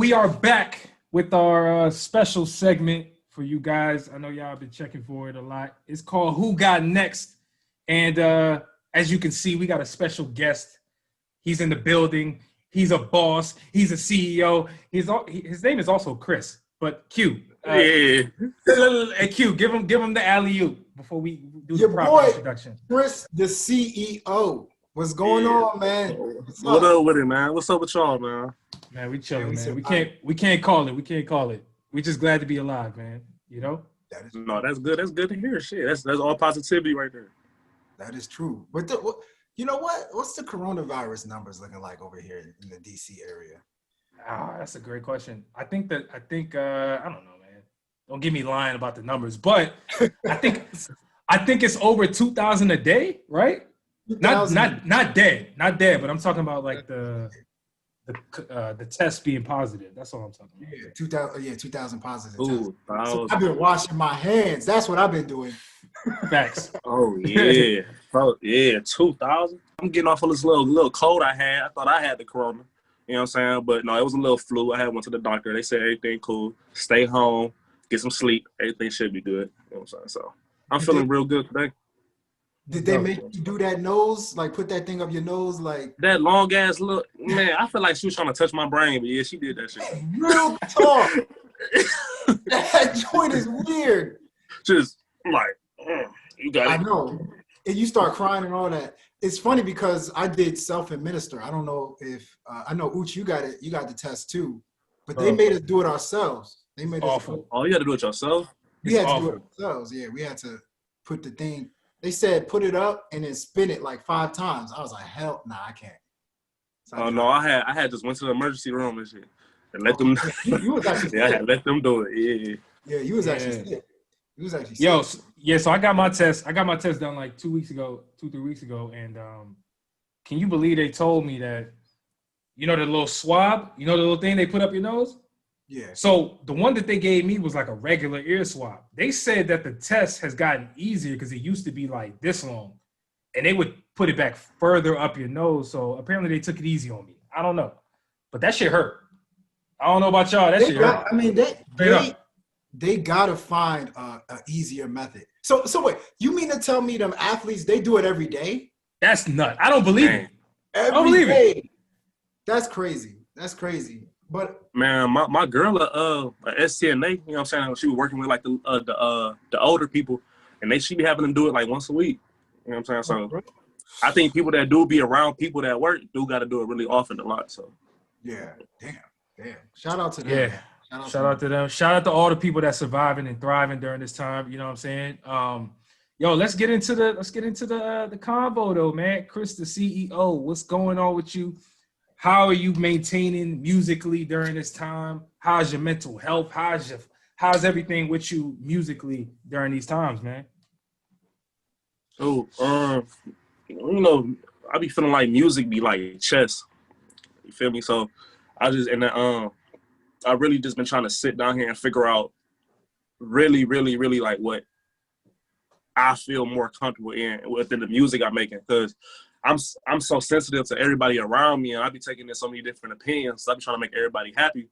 we are back with our special segment for you guys. I know y'all have been checking for it a lot. It's called Who Got Next? And as you can see, we got a special guest. He's in the building. He's a boss. He's a CEO. His name is also Chris. But Q, hey Q, give him the alley-oop before we do the proper introduction. Chris, the CEO. What's going on, man? What up with it, man? What's up with y'all, man? Man, we chilling, man. We can't call it. We can't call it. We just glad to be alive, man. You know? That's good. That's good to hear. Shit, that's all positivity right there. That is true. But you know what? What's the coronavirus numbers looking like over here in the DC area? That's a great question. I think I don't know, man. Don't get me lying about the numbers, but I think it's over 2,000 a day, right? Not dead, but I'm talking about like the test being positive. That's all I'm talking about. Yeah, 2,000 positive. Ooh, so I've been washing my hands. That's what I've been doing. Facts. Oh yeah, 2,000. I'm getting off of this little cold I had. I thought I had the corona. You know what I'm saying? But no, it was a little flu. I went to the doctor. They said everything cool. Stay home, get some sleep. Everything should be good. You know what I'm saying? So I'm feeling real good today. Did they make you do that nose? Like put that thing up your nose? Like that long ass look? Man, I feel like she was trying to touch my brain, but yeah, she did that shit. Real talk. That joint is weird. Just like, you got it. I know. And you start crying and all that. It's funny because I did self-administer. I don't know if I know Uch, you got it. You got the test too, but they made us do it ourselves. They made us. Oh, you had to do it yourself. We had to do it ourselves. Yeah, we had to put the thing. They said put it up and then spin it like 5 times. I was like, hell, nah, I can't. So I had just went to the emergency room and shit and let them. You was actually I had let them do it. Yeah. Yeah, you was actually sick. You was actually sick. So I got my test. I got my test done like 3 weeks ago, and can you believe they told me that, you know, the little swab, you know, the little thing they put up your nose? Yeah. So the one that they gave me was like a regular ear swab. They said that the test has gotten easier because it used to be like this long, and they would put it back further up your nose. So apparently they took it easy on me. I don't know, but that shit hurt. I don't know about y'all. That shit hurt. I mean, they gotta find a easier method. So wait, you mean to tell me them athletes, they do it every day? That's nuts. I don't believe it. I don't believe it. That's crazy. That's crazy. But man, my girl at STNA, you know what I'm saying? She was working with like the older people, and she be having them do it like once a week. You know what I'm saying? So I think people that do be around people that work do got to do it really often a lot. So yeah, damn. Shout out to them. Yeah. Shout out to them. Shout out to all the people that's surviving and thriving during this time. You know what I'm saying? Let's get into the convo though, man. Chris, the CEO, what's going on with you? How are you maintaining musically during this time? How's your mental health? How's everything with you musically during these times, man? So, you know, I be feeling like music be like chess. You feel me? So I really just been trying to sit down here and figure out really, really, really like what I feel more comfortable in within the music I'm making, because I'm so sensitive to everybody around me, and I be taking in so many different opinions. So I be trying to make everybody happy.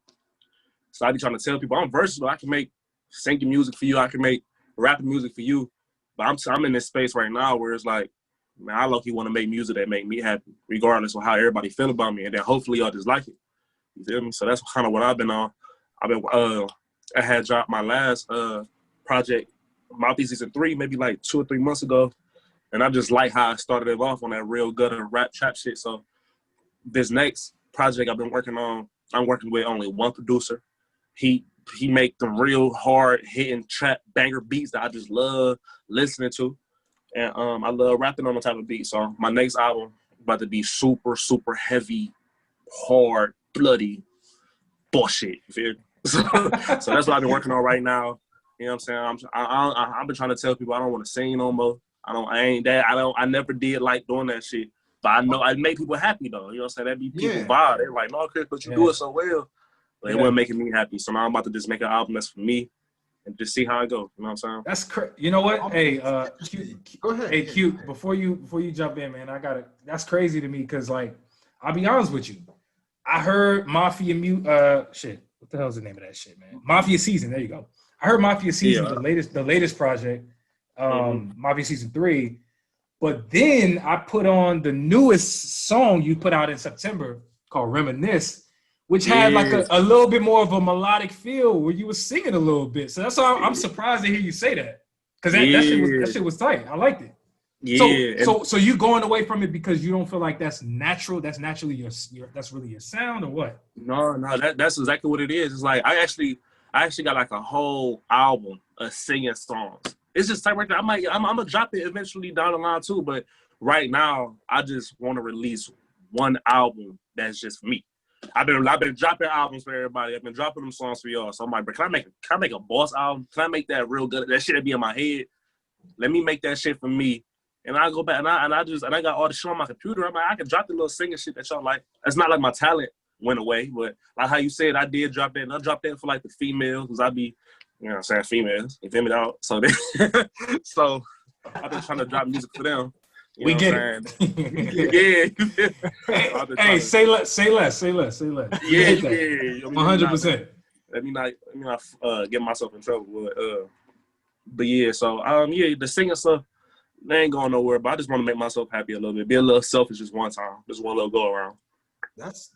So I be trying to tell people I'm versatile. I can make singing music for you. I can make rapping music for you. But I'm in this space right now where it's like, man, I low-key want to make music that make me happy, regardless of how everybody feel about me, and then hopefully y'all just like it. You feel me? So that's kind of what I've been on. I had dropped my last project, Mouthpiece Season 3, maybe like 2 or 3 months ago. And I just like how I started it off on that real gutter rap trap shit. So this next project I've been working on, I'm working with only one producer. He make the real hard hitting trap banger beats that I just love listening to. And I love rapping on the type of beat. So my next album about to be super, super heavy, hard, bloody bullshit. You feel me? So that's what I've been working on right now. You know what I'm saying? I've been trying to tell people I don't want to sing no more. I never did like doing that shit. But I know I make people happy though. You know what I'm saying? That be people vibe. They're like, no, Chris, but you do it so well. But it wasn't making me happy. So now I'm about to just make an album that's for me and just see how it goes. You know what I'm saying? That's crazy. You know what? Hey, go ahead. Hey, Q, before you jump in, man, that's crazy to me because, like, I'll be honest with you. I heard Mafia shit. What the hell is the name of that shit, man? Mafia Season. There you go. I heard Mafia Season, Yeah. the latest project, Mafia Season 3. But then I put on the newest song you put out in September called Reminisce, which had like a little bit more of a melodic feel where you were singing a little bit. So that's why I'm surprised to hear you say that. Because that shit was tight. I liked it. Yeah. So you going away from it because you don't feel like that's natural, that's naturally that's really your sound, or what? No, that's exactly what it is. It's like I actually got like a whole album of singing songs. It's just type right there. I'm gonna drop it eventually down the line too, but right now I just want to release one album that's just for me. I've been dropping albums for everybody. I've been dropping them songs for y'all. So I'm like, but can I make a boss album? Can I make that real good? That shit that be in my head. Let me make that shit for me. And I go back and I got all the shit on my computer. I'm like, I can drop the little singing shit that y'all like. It's not like my talent went away, but like how you said, I did drop that. And I dropped that for like the females, because I be, you know what I'm saying, females. You feel me out? So so I've been trying to drop music for them. We get it. Yeah. Hey, say less. Yeah, 100%. Let me not get myself in trouble. But yeah, so the singing stuff, they ain't going nowhere. But I just want to make myself happy a little bit. Be a little selfish just one time, just one little go around. That's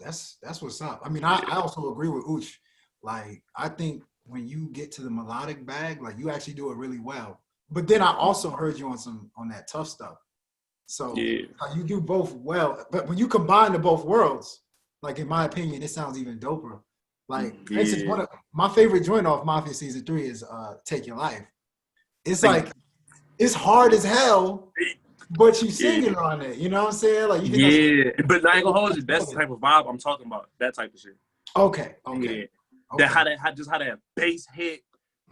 what's up. I mean, I also agree with Uch. Like, I think when you get to the melodic bag, like, you actually do it really well. But then I also heard you on that tough stuff. So you do both well. But when you combine the both worlds, like, in my opinion, it sounds even doper. Like, for instance, one of my favorite joint off Mafia Season 3 is Take Your Life. It's like, it's hard as hell, but you singing on it. You know what I'm saying? Like, but I ain't gonna hold you. That's the type of vibe I'm talking about. That type of shit. Okay. Yeah. That how that bass hit.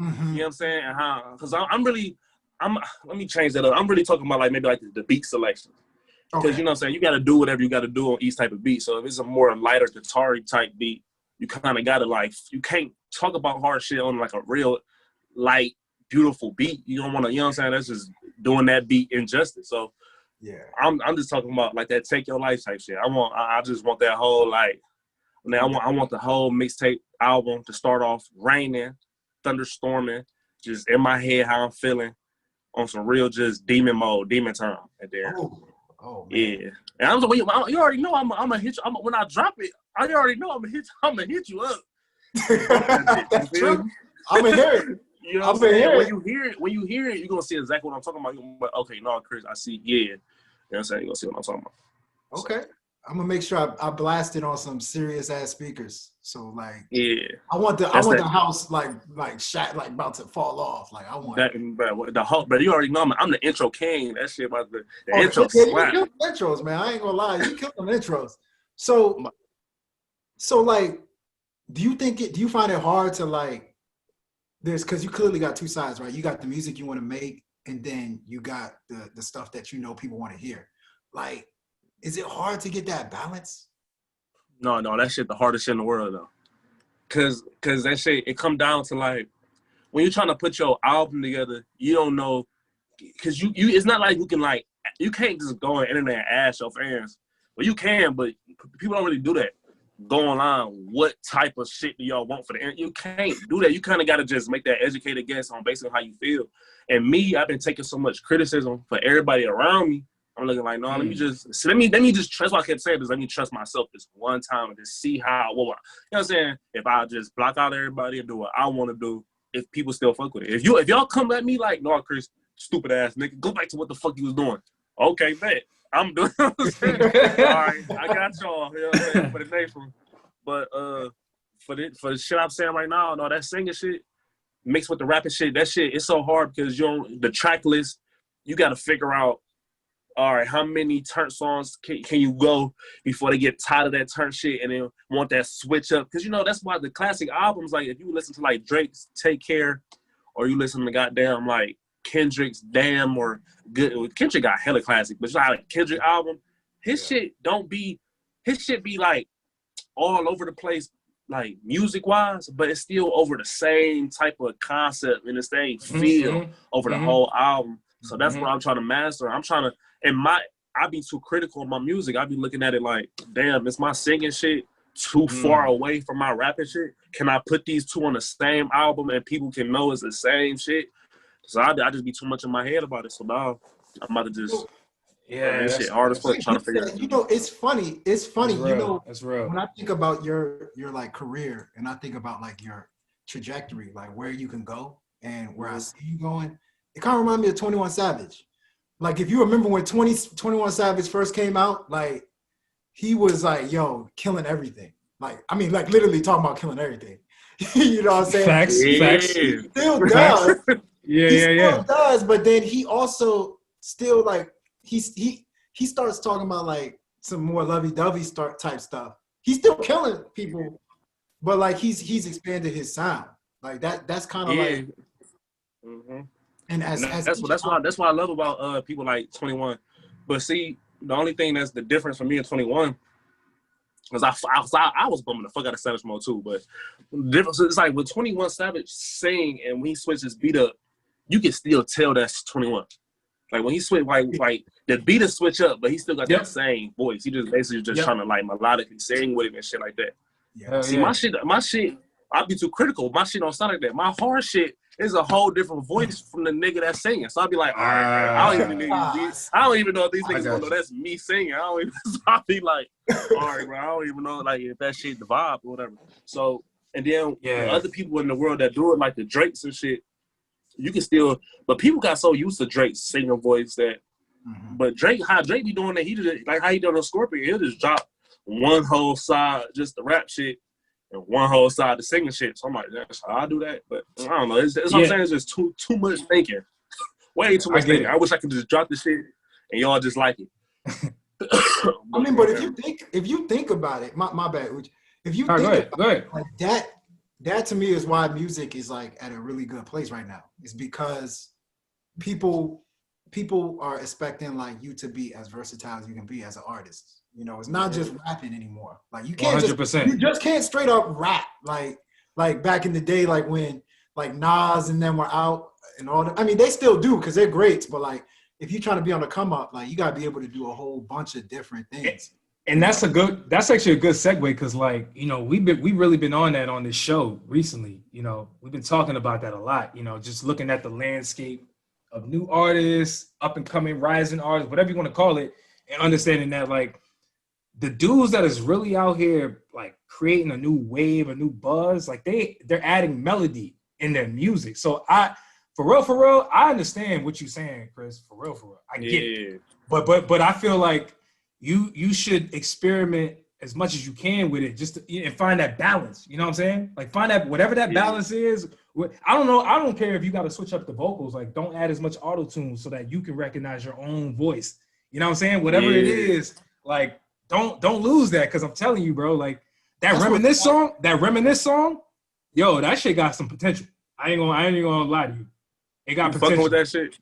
Mm-hmm. You know what I'm saying? And how, because let me change that up. I'm really talking about like maybe like the beat selection. Because you know what I'm saying, you got to do whatever you got to do on each type of beat. So if it's a more lighter guitar type beat, you kind of got to like, you can't talk about hard shit on like a real light, beautiful beat. You don't want to, you know what I'm saying? That's just doing that beat injustice. So yeah, I'm just talking about like that Take Your Life type shit. I just want that whole like, I want the whole mixtape album to start off raining, thunderstorming, just in my head how I'm feeling on some real just demon mode, demon time at there. Oh man. Yeah. And you already know I'm gonna hit you. When I drop it, I already know I'm gonna hit you up. That's true. I'm gonna hear it. You know what I'm saying? When you hear it, you're gonna see exactly what I'm talking about. You're gonna be like, okay, no, Chris, I see. Yeah. You know what I'm saying? You're gonna see what I'm talking about. Okay. I'm gonna make sure I blast it on some serious ass speakers. So like, yeah, I want the house like shot, like about to fall off. Like I want that, but you already know I'm the intro king. That shit about the intro. Yeah, you kill the intros, man. I ain't gonna lie, you kill them intros. So like, do you find it hard to like, because you clearly got two sides, right? You got the music you want to make, and then you got the stuff that you know people want to hear. Like, is it hard to get that balance? No, that shit the hardest shit in the world though. Cause that shit, it come down to like, when you're trying to put your album together, you don't know, cause you it's not like you can't just go on the internet and ask your fans. Well, you can, but people don't really do that. Go online, what type of shit do y'all want for the internet? You can't do that. You kind of got to just make that educated guess on based on how you feel. And me, I've been taking so much criticism for everybody around me. I'm looking like, no, let me just trust. That's why I kept saying this. Let me trust myself this one time and just see how, you know what I'm saying? If I just block out everybody and do what I want to do, if people still fuck with it. If y'all come at me like, no, Chris, stupid ass nigga, go back to what the fuck you was doing. Okay, bet. I'm doing what I'm saying. All right, I got y'all. You know what I'm saying? For the next one. But for the shit I'm saying right now, no, that singing shit mixed with the rapping shit, that shit, it's so hard because the track list, you got to figure out, all right, how many turn songs can you go before they get tired of that turn shit and then want that switch up? Because, you know, that's why the classic albums, like, if you listen to, like, Drake's Take Care, or you listen to goddamn, like, Kendrick's Damn, or good. Kendrick got hella classic, but you know, like, Kendrick album, his shit be, like, all over the place, like, music-wise, but it's still over the same type of concept and the same feel over the whole album. So that's what I'm trying to master. I be too critical of my music. I be looking at it like, damn, it's my singing shit too far away from my rapping shit? Can I put these two on the same album and people can know it's the same shit? So I just be too much in my head about it. So now I'm about to just this shit hard as fuck trying to figure it out. You know, it's funny. It's funny. Real. You know, That's real. when I think about your like career and I think about like your trajectory, like where you can go and where I see you going, it kind of reminds me of 21 Savage. Like if you remember when 21 Savage first came out, like he was like, yo, killing everything. Like, I mean, like literally talking about killing everything. You know what I'm saying? Facts. He still does. Yeah. Does, but then he also still like he starts talking about like some more lovey-dovey type stuff. He's still killing people, but like he's expanded his sound. Like that's kind of like and that's why I love about people like 21. But see, the only thing that's the difference for me and 21 because I was bumming the fuck out of Savage Mode too, but the difference is like with 21 Savage sing and when he switches beat up, you can still tell that's 21. Like when he switch, like the beat will switch up, but he still got that same voice. He just basically trying to like melodically sing with it and shit like that. Yeah. See, my shit, I'd be too critical. My shit don't sound like that. My hard shit is a whole different voice from the nigga that's singing. So I'd be like, all right, man, I don't even know if these niggas gonna know that's me singing. I don't even. So I'd be like, all right, bro, I don't even know like if that shit the vibe or whatever. So and then the other people in the world that do it like the Drakes and shit. You can still, but people got so used to Drake's singing voice that, but how Drake be doing that, he just, like how he done on Scorpion, he'll just drop one whole side, just the rap shit, and one whole side the singing shit. So I'm like, that's how I do that, but I don't know. It's what I'm saying, it's just too much thinking. Way too much thinking. I wish I could just drop the shit and y'all just like it. I mean, but if you think about it, my bad, if you think about it, like that to me is why music is like at a really good place right now. It's because people are expecting like you to be as versatile as you can be as an artist. You know, it's not just rapping anymore. Like you can't 100%. You just can't straight up rap like back in the day, like when like Nas and them were out and all that. I mean, they still do because they're greats, but like if you're trying to be on the come up, like you gotta be able to do a whole bunch of different things. And that's actually a good segue because, like, you know, we've really been on that on this show recently. You know, we've been talking about that a lot. You know, just looking at the landscape of new artists, up and coming, rising artists, whatever you want to call it, and understanding that like the dudes that is really out here like creating a new wave, a new buzz, like they're adding melody in their music. So for real, I understand what you're saying, Chris. For real, I get it. But I feel like. You should experiment as much as you can with it just to, and find that balance. You know what I'm saying? Like find that whatever that balance is. I don't know. I don't care if you got to switch up the vocals. Like don't add as much auto-tune so that you can recognize your own voice. You know what I'm saying? Whatever it is, like don't lose that because I'm telling you, bro. Like that Reminisce song, yo, that shit got some potential. I ain't gonna lie to you. It got potential. Fucking with that shit.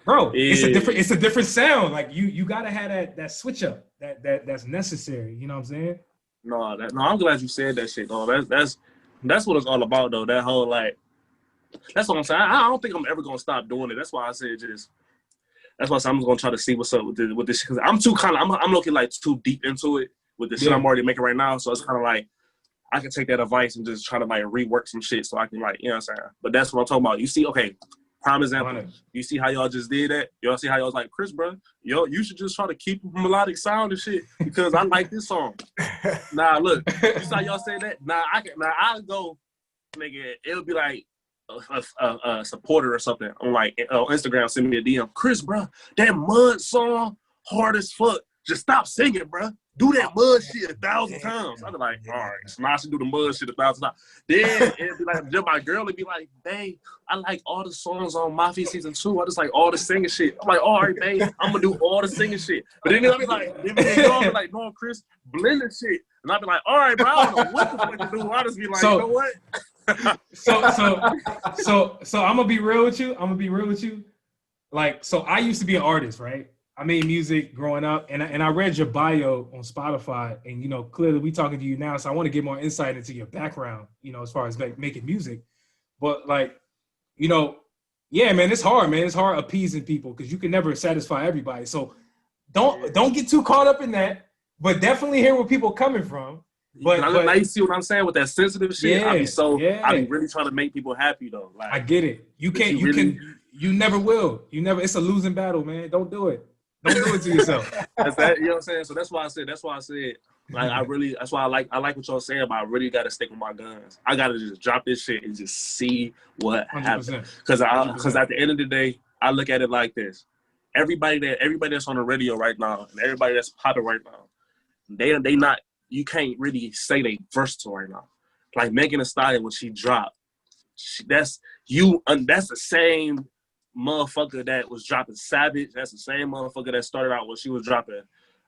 Bro, it's a different sound. Like you gotta have that switch up that's necessary. You know what I'm saying? No, I'm glad you said that shit. though. That's what it's all about though. That whole like, that's what I'm saying. I don't think I'm ever gonna stop doing it. That's why I said that's why I'm just gonna try to see what's up with this shit. Cause I'm looking like too deep into it with the shit I'm already making right now. So it's kind of like I can take that advice and just try to like rework some shit so I can like, you know what I'm saying? But that's what I'm talking about. You see, okay. Prime example. You see how y'all just did that? Y'all see how y'all was like, Chris, bro, you should just try to keep a melodic sound and shit because I like this song. Nah, look, you saw y'all say that? I'll go, nigga, it'll be like a supporter or something on like Instagram, send me a DM. Chris, bro, that Mud song, hard as fuck. Just stop singing, bro. Do that Mud shit 1,000 times. I'd be like, all right, so now I should do the Mud shit 1,000 times. Then it'd be like, my girl would be like, babe, I like all the songs on Mafia Season 2. I just like all the singing shit. I'm like, all right, babe, I'm gonna do all the singing shit. But then I'll be like, no, Chris, blend the shit. And I'll be like, all right, bro, I don't know what the fuck to do. I'll just be like, you know what? So I'm gonna be real with you. Like, so I used to be an artist, right? I made music growing up, and I read your bio on Spotify, and you know clearly we talking to you now, so I want to get more insight into your background, you know, as far as making music. But like, you know, yeah, man, it's hard, man. It's hard appeasing people because you can never satisfy everybody. So don't get too caught up in that, but definitely hear where people are coming from. Now you see what I'm saying with that sensitive shit. Yeah, I be yeah. really trying to make people happy though. Like I get it. You can't. You never will. You never. It's a losing battle, man. Don't do it. Don't do it to yourself. That's that. You know what I'm saying? So that's why I said. Like that's why I like what y'all saying, but I really got to stick with my guns. I got to just drop this shit and just see what happens. Because at the end of the day, I look at it like this: everybody that's on the radio right now and everybody that's popping right now, they not. You can't really say they versatile right now. Like Megan Thee Stallion when she dropped, that's the same motherfucker that was dropping Savage. That's the same motherfucker that started out when she was dropping.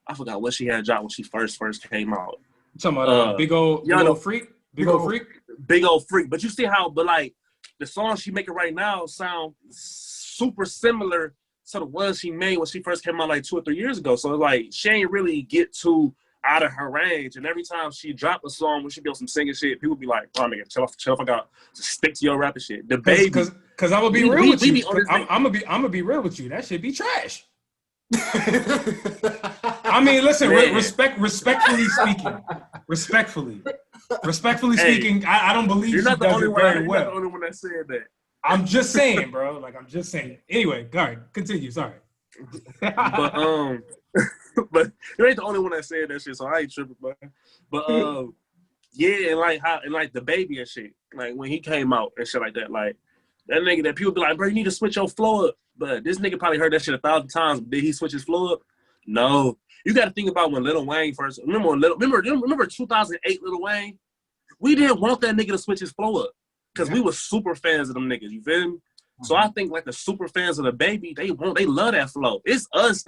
I forgot what she had dropped when she first came out. You talking about big old freak, big old freak. But you see how, like the songs she making right now sound super similar to the ones she made when she first came out like 2 or 3 years ago. So it's like she ain't really get too out of her range. And every time she drop a song when she be on some singing shit, people be like, "Oh nigga, chill off, I got stick to your rapping shit." The baby, because I'm gonna be real with you. I'm gonna be real with you. That shit be trash. I mean, listen, respectfully speaking, I don't believe she does it very well. You're not the only one that said that. I'm just saying, bro. Like, I'm just saying. Anyway, all right, continue. Sorry. But you ain't the only one that said that shit, so I ain't tripping, but yeah, and like the baby and shit, like when he came out and shit like that, like that nigga that people be like, bro, you need to switch your flow up. But this nigga probably heard that shit 1,000 times. Did he switch his flow up? No. You got to think about when Lil Wayne first. Remember 2008 Lil Wayne? We didn't want that nigga to switch his flow up because we were super fans of them niggas. You feel me? So I think like the super fans of the baby, they love that flow. It's us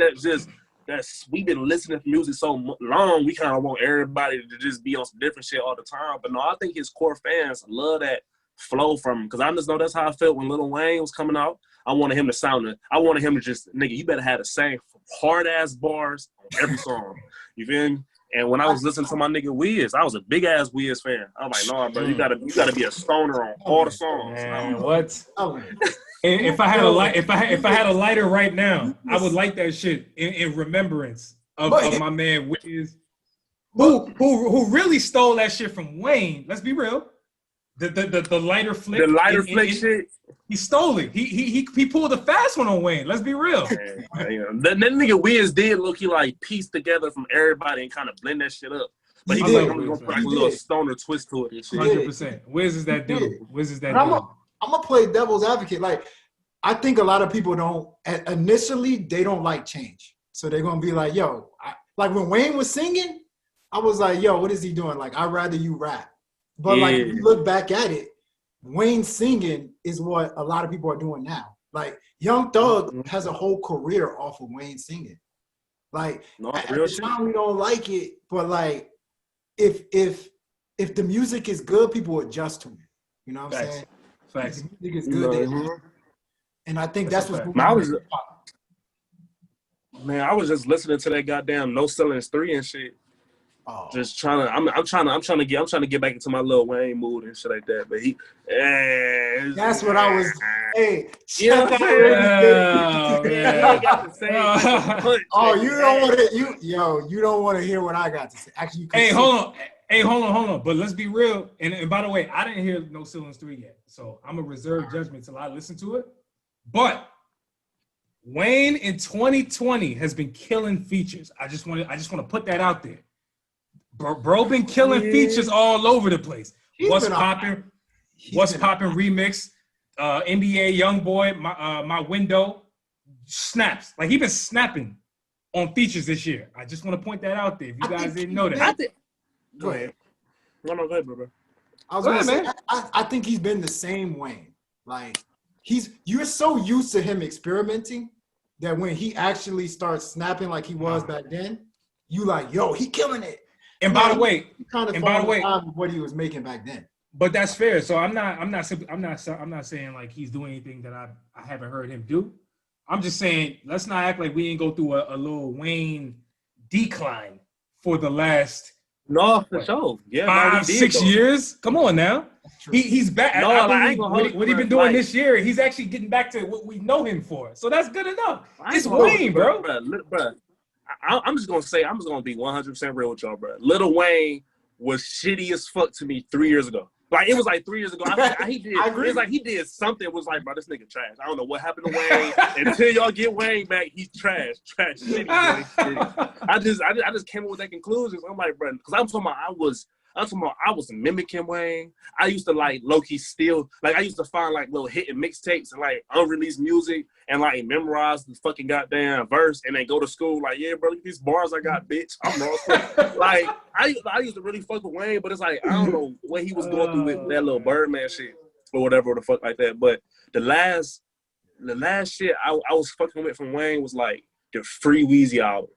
we've been listening to music so long. We kind of want everybody to just be on some different shit all the time. But no, I think his core fans love that flow from him because I just know that's how I felt when Lil Wayne was coming out. I wanted him to just, nigga, you better have the same hard-ass bars on every song. You feel me? And when I was listening to my nigga Wiz, I was a big-ass Wiz fan. I was like, no, bro, you gotta be a stoner on all the songs. Man, what? If I had a lighter right now, I would light that shit in remembrance of my man Wiz, who really stole that shit from Wayne. Let's be real. The lighter flick. The lighter flick shit. He stole it. He pulled a fast one on Wayne. Let's be real. That nigga Wiz did look like pieced together from everybody and kind of blend that shit up. But he was gonna put like a little stoner twist to it and shit. 100%. Wiz is that dude. I'm gonna play devil's advocate. Like, I think a lot of people initially they don't like change, so they're gonna be like, "Yo," like when Wayne was singing, I was like, "Yo, what is he doing?" Like, I'd rather you rap. But like, if you look back at it, Wayne singing is what a lot of people are doing now. Like, Young Thug has a whole career off of Wayne singing. Like, at the time we don't like it, but like, if the music is good, people adjust to it. You know what I'm saying? Facts. If the music is good, and I think that's what's going on. Man, I was just listening to that goddamn No Ceilings 3 and shit. Oh. Just trying to get back into my Lil Wayne mood and shit like that. But that's what I was. Hey, you know what I'm saying? You don't want to hear what I got to say. Actually, hold on. But let's be real. And by the way, I didn't hear No Ceilings 3 yet, so I'm gonna reserve judgment till I listen to it. But Wayne in 2020 has been killing features. I just want to put that out there. Bro been killing features all over the place. What's popping remix, NBA Youngboy, my window, snaps. Like, he been snapping on features this year. I just want to point that out there. If you guys didn't know that. Go ahead. No, go ahead, bro. I think he's been the same Wayne. Like, you're so used to him experimenting that when he actually starts snapping like he was back then, you like, yo, he killing it. And by the way, what he was making back then. But that's fair. So I'm not saying like he's doing anything that I haven't heard him do. I'm just saying, let's not act like we ain't go through a Lil Wayne decline for the last sure. Yeah, 5-6 years. Come on now. He's back. What he been doing this year, he's actually getting back to what we know him for. So that's good enough. It's Wayne, bro. I'm just gonna be 100% real with y'all, bro. Lil Wayne was shitty as fuck to me 3 years ago. Like, it was like 3 years ago. He did. I agree. It was like he did something. It was like, bro, this nigga trash. I don't know what happened to Wayne. Until y'all get Wayne back, he's trash. Trash. Shitty, boy. Shitty. I just came up with that conclusion. I'm like, bro, because I'm talking about I was mimicking Wayne. I used to like low-key steal, like I used to find like little hidden mixtapes and like unreleased music and like memorize the fucking goddamn verse and then go to school like, yeah, bro, look at these bars I got, bitch. I'm wrong. Like I used to really fuck with Wayne, but it's like I don't know what he was going through with that little Birdman shit or whatever the fuck like that. But the last shit I was fucking with from Wayne was like the Free Weezy album.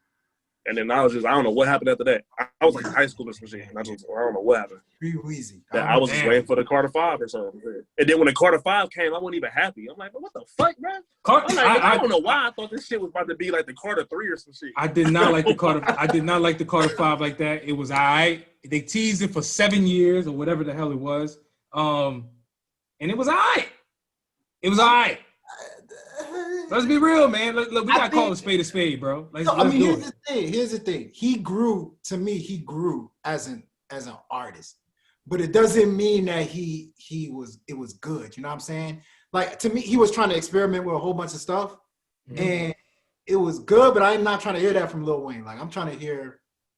And then I don't know what happened after that. I was like in high school or some shit. And I don't know what happened. Free Weezy. I was just waiting for the Carter 5 or something. And then when the Carter 5 came, I wasn't even happy. I'm like, what the fuck, man? I don't know why I thought this shit was about to be like the Carter 3 or some shit. I did not like the Carter 5 like that. It was all right. They teased it for 7 years or whatever the hell it was. And it was all right. It was all right. Let's be real, man. Look, we gotta call a spade, bro. Here's the thing. He grew as an artist, but it doesn't mean that it was good. You know what I'm saying? Like, to me, he was trying to experiment with a whole bunch of stuff, and it was good. But I'm not trying to hear that from Lil Wayne. Like, I'm trying to hear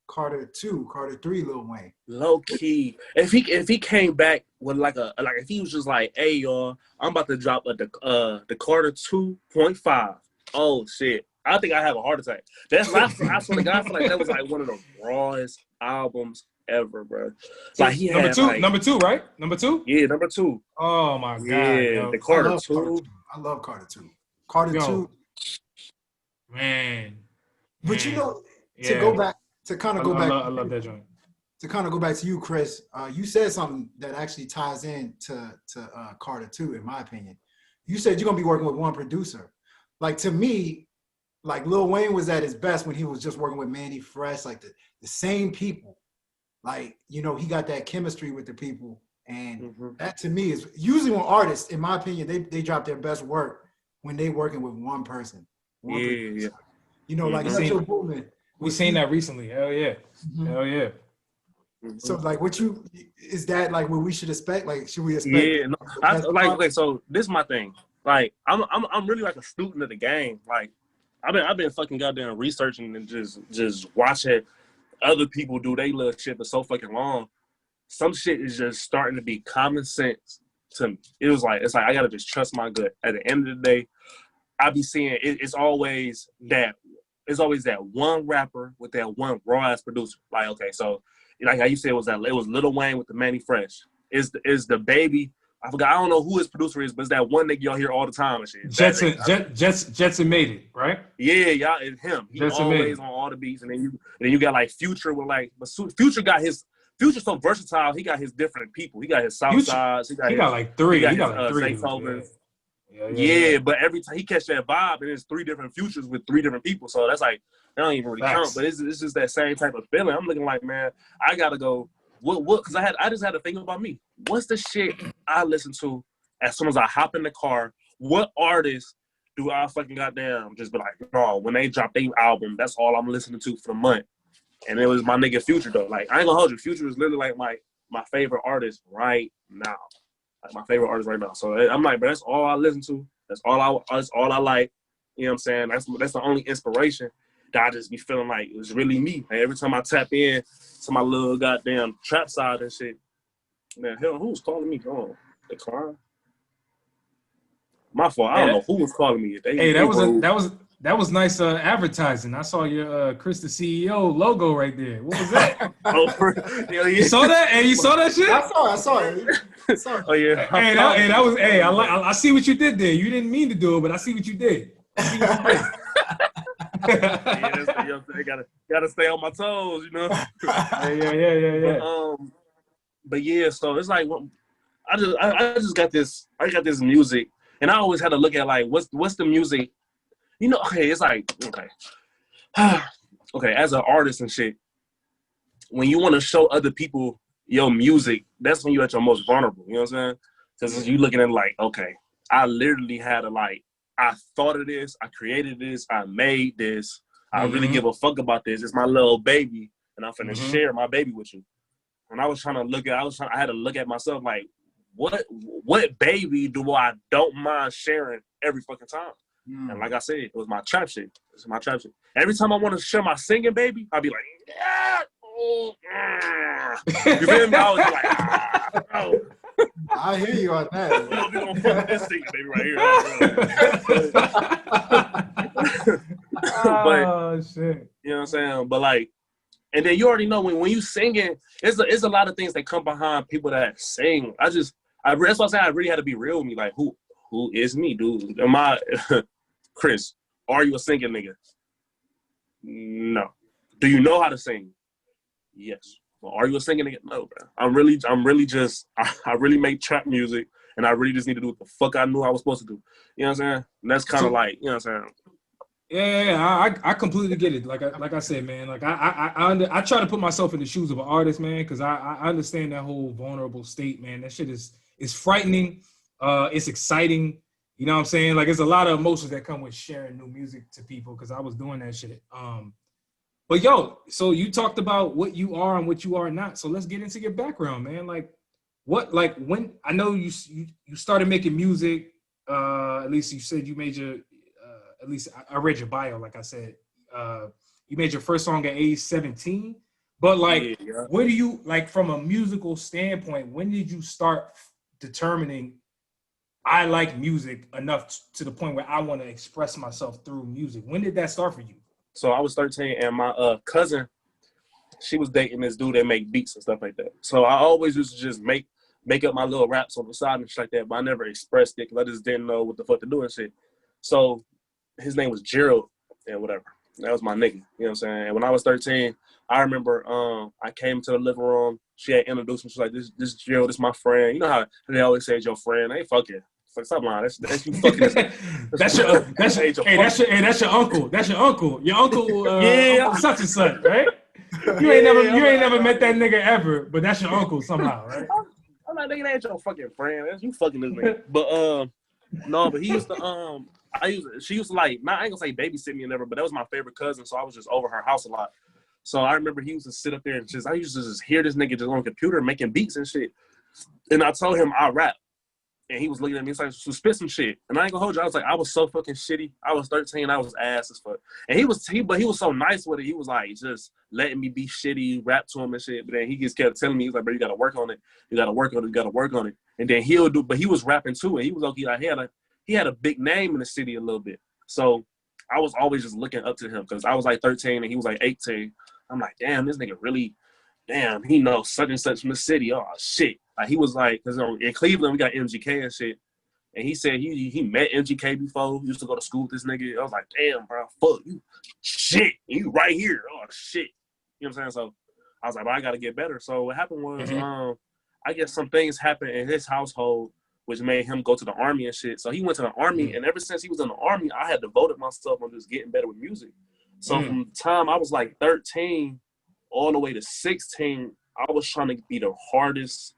Carter 2, Carter 3, Lil Wayne. Low key. If he came back with like if he was just like, hey y'all, I'm about to drop the Carter 2.5. Oh shit. I think I have a heart attack. I swear to God, I feel like that was like one of the rawest albums ever, bro. Like he number had two, like, number 2, right? Number 2? Yeah, number 2. Oh my God. Yeah, the Carter 2. I love Carter 2. Carter 2. Man. But you know, to go back. I love that joint. To kind of go back to you, Chris, you said something that actually ties in to Carter 2, in my opinion. You said you're going to be working with one producer. Like, to me, like Lil Wayne was at his best when he was just working with Manny Fresh, like the same people. Like, you know, he got that chemistry with the people. And that, to me, is usually when artists, in my opinion, they drop their best work when they working with one person. One producer. You know, like Metro Boomin. We seen that recently. Hell yeah. Hell yeah. So, like, is that like what we should expect? Like, should we expect? Yeah, no, so this is my thing. Like, I'm really like a student of the game. Like, I've been fucking goddamn researching and just watching other people do their little shit for so fucking long. Some shit is just starting to be common sense to me. It's like I gotta just trust my gut. At the end of the day, I be seeing it's always that one rapper with that one raw ass producer. Like, okay, so like how you said, it was Lil Wayne with the Manny Fresh. Is the baby? I forgot. I don't know who his producer is, but it's that one nigga y'all hear all the time and shit. Jetson made it, right? Yeah, y'all, it's him. He Jetson always on all the beats, and then you got like Future with like, but Future got his. Future's so versatile. He got his different people. He got his Southsides. He got like three. He got like three. Yeah, but every time he catch that vibe, and it's 3 different Futures with 3 different people. So that's like, that don't even really count. But it's just that same type of feeling. I'm looking like, man, I gotta go. What? Because I just had to think about me. What's the shit I listen to as soon as I hop in the car? What artist do I fucking goddamn just be like, no, when they drop their album, that's all I'm listening to for the month. And it was my nigga Future though. Like, I ain't gonna hold you. Future is literally like my favorite artist right now. Like my favorite artist right now. So I'm like, but that's all I listen to. That's all I like. You know what I'm saying? That's the only inspiration that I just be feeling like it was really me. Like every time I tap in to my little goddamn trap side and shit, man, hell, who was calling me? Oh, decline. My fault. I don't know who was calling me. That was nice advertising. I saw your ChrisdaCEO logo right there. What was that? You saw that? Hey, you saw that shit? I saw it. Oh yeah. I see what you did there. You didn't mean to do it, but I see what you did. Gotta stay on my toes, you know. Yeah. But yeah, so it's like I just got this. I got this music, and I always had to look at like what's the music. You know, okay, it's like okay, as an artist and shit, when you want to show other people your music, that's when you're at your most vulnerable. You know what I'm saying? Because you looking at it like, okay, I literally had to like, I thought of this, I created this, I made this, I really give a fuck about this. It's my little baby, and I'm finna share my baby with you. And I had to look at myself like, what baby do I don't mind sharing every fucking time? And like I said, it was my trap shit. It's my trap shit. Every time I want to share my singing baby, I'd be like, yeah, oh, you feel me? I was like, oh. I hear you on that. We gonna fuck this singing baby right here. Oh shit. You know what I'm saying? But like, and then you already know when you singing, it's a lot of things that come behind people that sing. That's why I say I really had to be real with me. Like, who is me, dude? Am I Chris? Are you a singing nigga? No. Do you know how to sing? Yes. Well, are you a singing nigga? No, bro. I really make trap music, and I really just need to do what the fuck I knew I was supposed to do. You know what I'm saying? And that's kind of like, you know what I'm saying? Yeah, I completely get it. Like I said, man. Like I try to put myself in the shoes of an artist, man, because I understand that whole vulnerable state, man. That shit is frightening. It's exciting. You know what I'm saying? Like, there's a lot of emotions that come with sharing new music to people, because I was doing that shit. But yo, so you talked about what you are and what you are not. So let's get into your background, man. Like, when I know you started making music. At least you said you made your. At least I read your bio, like I said. You made your first song at age 17. But like, What do you like from a musical standpoint? When did you start determining I like music enough to the point where I want to express myself through music? When did that start for you? So I was 13, and my cousin, she was dating this dude that make beats and stuff like that. So I always used to just make up my little raps on the side and shit like that, but I never expressed it because I just didn't know what the fuck to do and shit. So his name was Gerald and whatever. That was my nigga. You know what I'm saying? And when I was 13, I remember I came to the living room. She had introduced me. She was like, this Gerald, this my friend. You know how they always say it's your friend. They fucking. It's like, stop lying. That's you fucking. That's your uncle. That's your uncle. Your uncle, yeah. Uncle such and such, right? You ain't never met that nigga ever, but that's your uncle somehow, right? I'm like, nigga, that ain't your fucking friend. That's you fucking this nigga. But no, but he used to she used to like, I ain't gonna say babysit me or never, but that was my favorite cousin, so I was just over her house a lot. So I remember he used to sit up there and I used to just hear this nigga just on the computer making beats and shit. And I told him I rap. And he was looking at me, he's like, so spit some shit. And I ain't gonna hold you. I was like, I was so fucking shitty. I was 13, I was ass as fuck. And he was so nice with it. He was like, just letting me be shitty, rap to him and shit. But then he just kept telling me, he's like, bro, you gotta work on it. You gotta work on it. You gotta work on it. And then but he was rapping too. And he was okay. Like, he had a big name in the city a little bit. So I was always just looking up to him because I was like 13 and he was like 18. I'm like, damn, this nigga really, damn, he knows such and such from the city. Oh, shit. Like, he was like, because in Cleveland, we got MGK and shit. And he said he met MGK before. He used to go to school with this nigga. I was like, damn, bro, fuck you. Shit, you right here. Oh, shit. You know what I'm saying? So I was like, well, I got to get better. So what happened was, I guess some things happened in his household which made him go to the army and shit. So he went to the army, and ever since he was in the army, I had devoted myself on just getting better with music. So from the time I was like 13 all the way to 16, I was trying to be the hardest.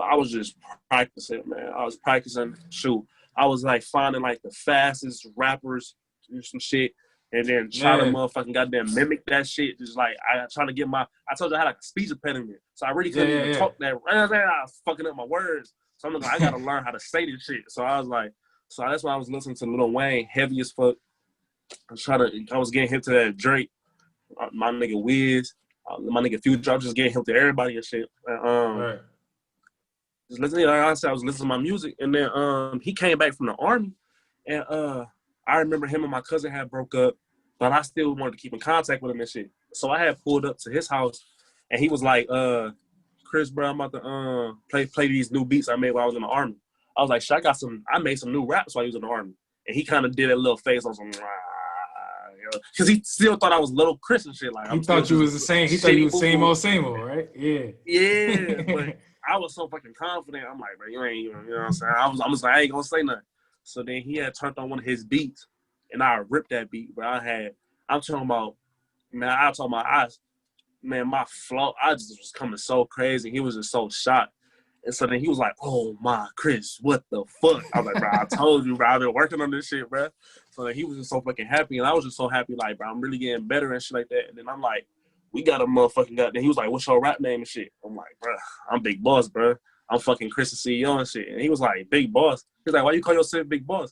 I was just practicing, man. I was practicing. Shoot, I was like finding like the fastest rappers, do some shit, and then try to motherfucking goddamn mimic that shit. Just like I trying to get I told you I had like a speech impediment, so I really couldn't even talk that. I was fucking up my words. So I'm like, I gotta learn how to say this shit. So I was like, so that's why I was listening to Lil Wayne, heavy as fuck. I was getting hip to that Drake, my nigga Wiz, my nigga Future. I was just getting hip to everybody and shit. Just listening, like I said, I was listening to my music, and then he came back from the army, and I remember him and my cousin had broke up, but I still wanted to keep in contact with him and shit. So I had pulled up to his house, and he was like, Chris, bro, I'm about to play these new beats I made while I was in the army. I was like, shit, I made some new raps while he was in the army. And he kind of did a little face on some, because he still thought I was little Chris and shit. Like, he thought you was the same. He thought you was same old, right? Yeah. Yeah, but I was so fucking confident. I'm like, bro, you ain't even, you know what I'm saying? I'm just like, I ain't gonna say nothing. So then he had turned on one of his beats, and I ripped that beat, bro. I'm talking about, man, my flow, I just was coming so crazy. He was just so shocked. And so then he was like, oh, my, Chris, what the fuck? I was like, bro, I told you, bro, I've been working on this shit, bro. So then he was just so fucking happy. And I was just so happy, like, bro, I'm really getting better and shit like that. And then I'm like, we got a motherfucking goddamn. He was like, what's your rap name and shit? I'm like, bruh, I'm Big Boss, bruh. I'm fucking ChrisdaCEO and shit. And he was like, Big Boss. He's like, why you call yourself Big Boss?